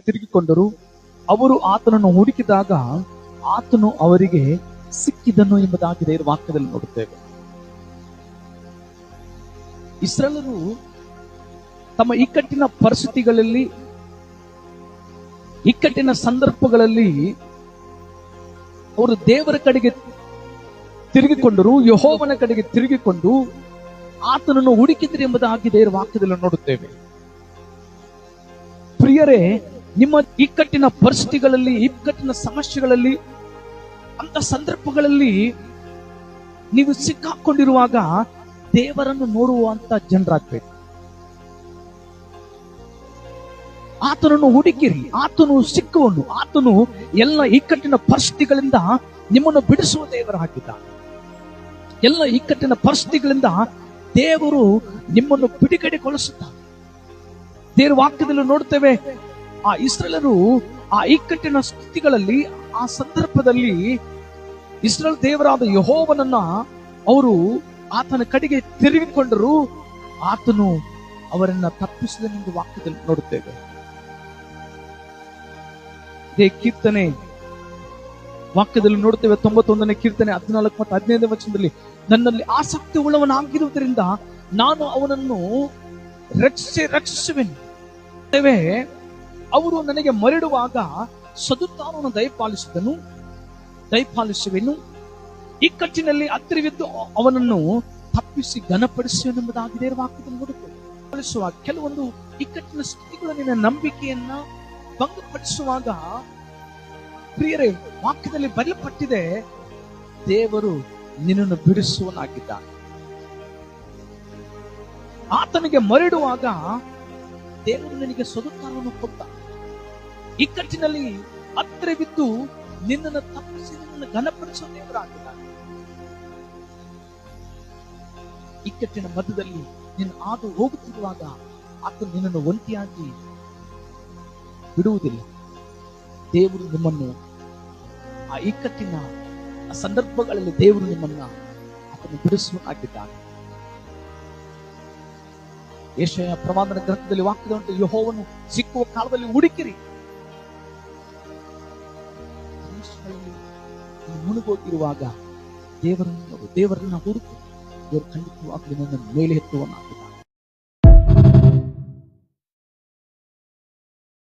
ತಿರುಗಿಕೊಂಡರು. ಅವರು ಆತನನ್ನು ಹುಡುಕಿದಾಗ ಆತನು ಅವರಿಗೆ ಸಿಕ್ಕಿದನು ಎಂಬುದಾಗಿ ದೇವರ ವಾಕ್ಯದಲ್ಲಿ ನೋಡುತ್ತೇವೆ. ಇಸ್ರಾಯೇಲರು ತಮ್ಮ ಇಕ್ಕಟ್ಟಿನ ಪರಿಸ್ಥಿತಿಗಳಲ್ಲಿ, ಇಕ್ಕಟ್ಟಿನ ಸಂದರ್ಭಗಳಲ್ಲಿ ಅವರು ದೇವರ ಕಡೆಗೆ ತಿರುಗಿಕೊಂಡರು, ಯೆಹೋವನ ಕಡೆಗೆ ತಿರುಗಿಕೊಂಡು ಆತನನ್ನು ಹುಡುಕಿದ್ರು ಎಂಬುದಾಗಿ ದೇವರ ವಾಕ್ಯದಲ್ಲಿ ನೋಡುತ್ತೇವೆ. ಪ್ರಿಯರೇ, ನಿಮ್ಮ ಇಕ್ಕಟ್ಟಿನ ಪರಿಸ್ಥಿತಿಗಳಲ್ಲಿ, ಇಕ್ಕಟ್ಟಿನ ಸಮಸ್ಯೆಗಳಲ್ಲಿ, ಅಂತ ಸಂದರ್ಭಗಳಲ್ಲಿ ನೀವು ಸಿಕ್ಕಾಕೊಂಡಿರುವಾಗ ದೇವರನ್ನು ನೋಡುವಂತ ಜನರಾಗಬೇಕು. ಆತನನ್ನು ಹುಡುಕಿರಿ, ಆತನು ಸಿಕ್ಕುವನು. ಆತನು ಎಲ್ಲ ಇಕ್ಕಟ್ಟಿನ ಪರಿಸ್ಥಿತಿಗಳಿಂದ ನಿಮ್ಮನ್ನು ಬಿಡಿಸುವ ದೇವರಾಗಿದ್ದಾನೆ. ಎಲ್ಲ ಇಕ್ಕಟ್ಟಿನ ಪರಿಸ್ಥಿತಿಗಳಿಂದ ದೇವರು ನಿಮ್ಮನ್ನು ಬಿಡುಗಡೆಗೊಳಿಸುತ್ತಾನೆ. ದೇವರ ವಾಕ್ಯದಲ್ಲಿ ನೋಡುತ್ತೇವೆ, ಆ ಇಸ್ರಾಯೇಲರು ಆ ಇಕ್ಕಟ್ಟಿನ ಸ್ಥಿತಿಗಳಲ್ಲಿ, ಆ ಸಂದರ್ಭದಲ್ಲಿ ಇಸ್ರಾಯೇಲ್ ದೇವರಾದ ಯೆಹೋವನನ್ನ ಅವರು ಆತನ ಕಡೆಗೆ ತಿರುಗಿಕೊಂಡರು. ಆತನು ಅವರನ್ನ ತಪ್ಪಿಸಿದನೆಂದು ವಾಕ್ಯದಲ್ಲಿ ನೋಡುತ್ತೇವೆ. ಇದೇ ಕೀರ್ತನೆ ವಾಕ್ಯದಲ್ಲಿ ನೋಡುತ್ತೇವೆ, 91ನೇ ಕೀರ್ತನೆ 14 ಮತ್ತು 15ನೇ ವಚನದಲ್ಲಿ, ನನ್ನಲ್ಲಿ ಆಸಕ್ತಿ ಉಳ್ಳವನಾಗಿರುವುದರಿಂದ ನಾನು ಅವನನ್ನು ರಕ್ಷಿಸುವೆನು. ಅವರು ನನಗೆ ಮರಳುವಾಗ ಸದುತ್ತಾನವನ್ನು ದಯಪಾಲಿಸುವೆನು. ಇಕ್ಕಟ್ಟಿನಲ್ಲಿ ಹತ್ತಿರವಿದ್ದು ಅವನನ್ನು ತಪ್ಪಿಸಿ ಘನಪಡಿಸುವೆನೆಂಬುದಾಗಿದೆ ವಾಕ್ಯದಲ್ಲಿ ನೋಡುತ್ತೇವೆ. ಕೆಲವೊಂದು ಇಕ್ಕಟ್ಟಿನ ಸ್ಥಿತಿಗಳು ನಿನ್ನ ನಂಬಿಕೆಯನ್ನ ಭಂಗಪಡಿಸುವಾಗ, ಪ್ರಿಯರೇ, ವಾಕ್ಯದಲ್ಲಿ ಬರೆಯಲ್ಪಟ್ಟಿದೆ, ದೇವರು ನಿನ್ನನ್ನು ಬಿಡಿಸುವನಾಗಿದ್ದಾನೆ. ಆತನಿಗೆ ಮರಳುವಾಗ ದೇವರು ನಿನಗೆ ಸದುತ್ತಾನವನ್ನು ಕೊಟ್ಟ. ಇಕ್ಕಟ್ಟಿನಲ್ಲಿ ಹತ್ತಿರ ಬಿದ್ದು ನಿನ್ನನ್ನು ತಪ್ಪಿಸಿ ನಿನ್ನನ್ನು ಘನಪಡಿಸುವ ದೇವರಾಗಿದ್ದಾನೆ. ಇಕ್ಕಟ್ಟಿನ ಮಧ್ಯದಲ್ಲಿ ನೀನು ಹಾದು ಹೋಗುತ್ತಿರುವಾಗ ಆತ ನಿನ್ನನ್ನು ಒಂಟಿಯಾಗಿ ಬಿಡುವುದಿಲ್ಲ. ದೇವರು ನಿಮ್ಮನ್ನು ಆ ಇಕ್ಕಟ್ಟಿನ ಸಂದರ್ಭಗಳಲ್ಲಿ ದೇವರು ನಿಮ್ಮನ್ನ ಆತನು ಬಿಡಿಸುವನಾಗಿದ್ದಾನೆ. ಯೆಶಾಯ ಪ್ರವಾದನ ಗ್ರಂಥದಲ್ಲಿ ವಾಕ್ಯದ ಉಂಟು, ಯೆಹೋವನು ಸಿಕ್ಕುವ ಕಾಲದಲ್ಲಿ ಹುಡುಕಿರಿ. ಮುಳುಗೋಗಿರುವಾಗ ದೇವರನ್ನ ಹುಡುಕು. ದೇವರು ಖಂಡಿತವಾಗ್ಲೂ ನಿನ್ನನ್ನು ಮೇಲೆ ಎತ್ತುವನಾಗಿದ್ದಾನೆ.